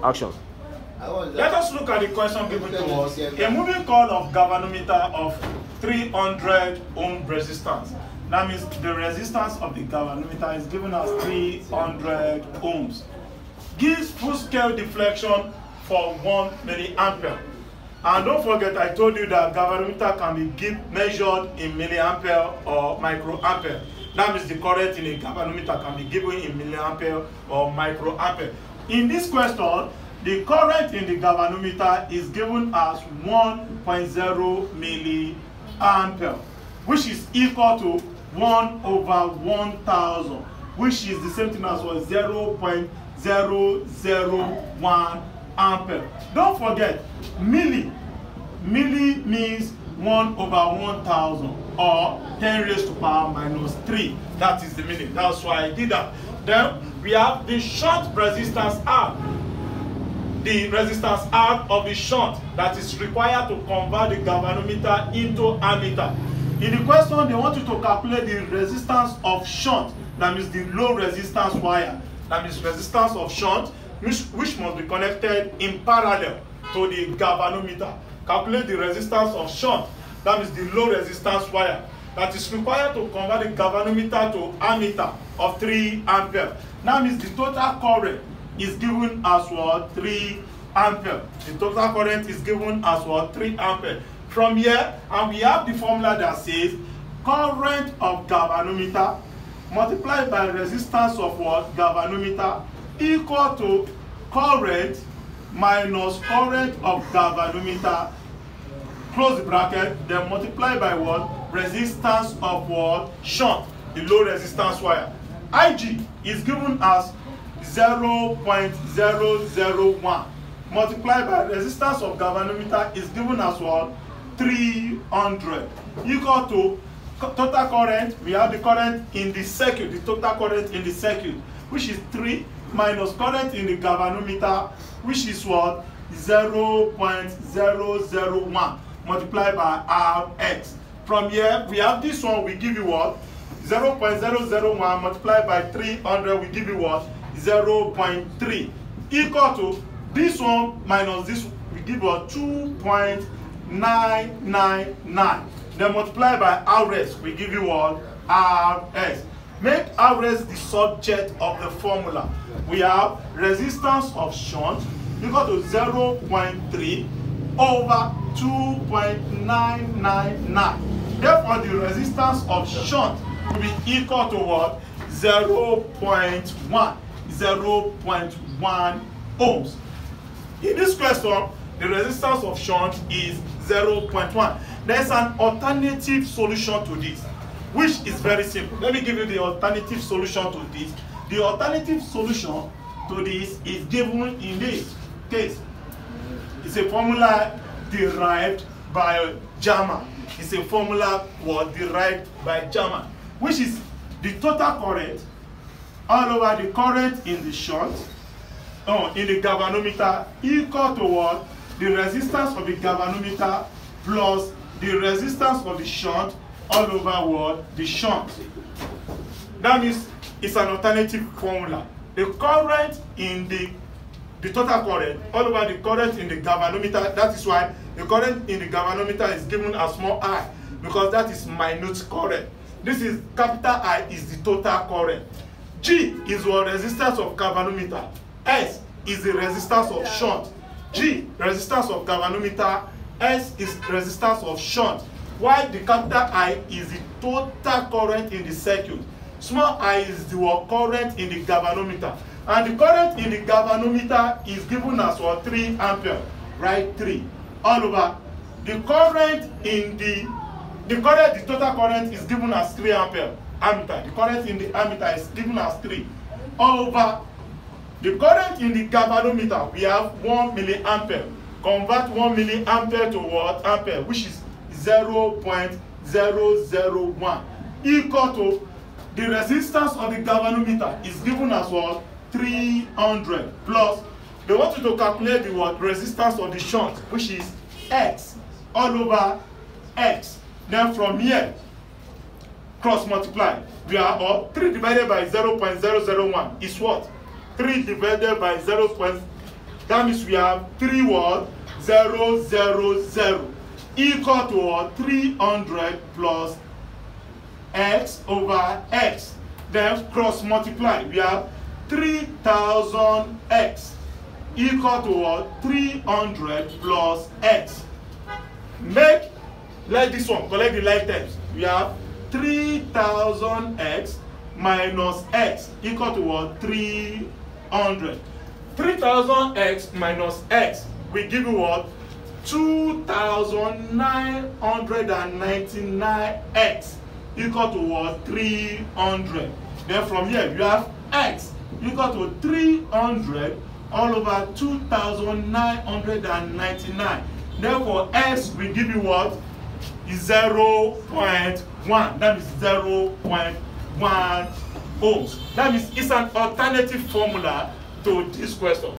Action. Let us look at the question given to us. A moving coil of galvanometer of 300 ohm resistance. That means the resistance of the galvanometer is given as 300 ohms. Gives full scale deflection for 1 milliampere. And don't forget, I told you that galvanometer can be measured in milliampere or microampere. That means the current in a galvanometer can be given in milliampere or microampere. In this question, the current in the galvanometer is given as 1.0 milliampere, which is equal to 1 over 1000, which is the same thing as 0.001 ampere. Don't forget, milli means 1 over 1000 or 10 raised to power minus 3. That is the milli. That's why I did that. Then we have the shunt resistance R. The resistance R of the shunt that is required to convert the galvanometer into ammeter. In the question, they want you to calculate the resistance of shunt. That means the low resistance wire. That means resistance of shunt, which must be connected in parallel to the galvanometer. Calculate the resistance of shunt. That means the low resistance wire that is required to convert the galvanometer to ammeter of 3 ampere. That means the total current is given as what? 3 ampere. The total current is given as what? 3 ampere. From here, and we have the formula that says current of galvanometer multiplied by resistance of what? Galvanometer equal to current minus current of galvanometer, close the bracket, then multiply by what? Resistance of what? Shunt, the low resistance wire. Ig is given as 0.001 multiplied by resistance of galvanometer is given as what? 300 equal to total current. We have the current in the circuit, the total current in the circuit, which is 3 minus current in the galvanometer, which is what? 0.001 multiplied by Rx. From here, we have this one, we give you what? 0.001 multiplied by 300, we give you what? 0.3 equal to this one minus this, we give what? 2.999. Then multiply by Rs, we give you what? Rs. Make Rs the subject of the formula. We have resistance of shunt equal to 0.3 over 2.999. Therefore, the resistance of shunt will be equal to what? 0.1 ohms. In this question, the resistance of shunt is 0.1. There's an alternative solution to this, which is very simple. Let me give you the alternative solution to this. The alternative solution to this is given in this case. It's a formula derived by German. It's a formula derived by German, which is the total current all over the current in the shunt, in the galvanometer, equal to what? The resistance of the galvanometer plus the resistance of the shunt all over what? The shunt. That means it's an alternative formula. The current in the total current all over the current in the galvanometer. That is why the current in the galvanometer is given as small I, because that is minute current. This is capital I is the total current. G is what? Resistance of galvanometer. S is the resistance of shunt. G, resistance of galvanometer. S is resistance of shunt. While the capital I is the total current in the circuit. Small I is the current in the galvanometer. And the current in the galvanometer is given as what? 3 ampere. Right? 3. All over. The current in the total current is given as 3 ampere. Ammeter. The current in the ammeter is given as 3 over the current in the galvanometer. We have 1 milliampere. Convert 1 milliampere to what? Ampere, which is 0.001 equal to the resistance of the galvanometer is given as what? 300 plus. They want you to calculate the what? Resistance of the shunt, which is X all over X. Then from here, cross multiply. We are up 3 divided by 0.001 is what? 3 divided by 0.001 That means we have 3 what? 0, 0, 0 equal to what? 300 plus x over x. Then cross multiply. We have 3000x equal to what? 300 plus x. Let this one collect the like terms. We have 3000x minus x equal to what? 300. 3000x minus x will give you what? 2999x equal to what? 300. Then from here you have x equal to 300 all over 2999. Therefore x will give you what? Is 0.1. That is 0.1 ohms. That means it's an alternative formula to this question.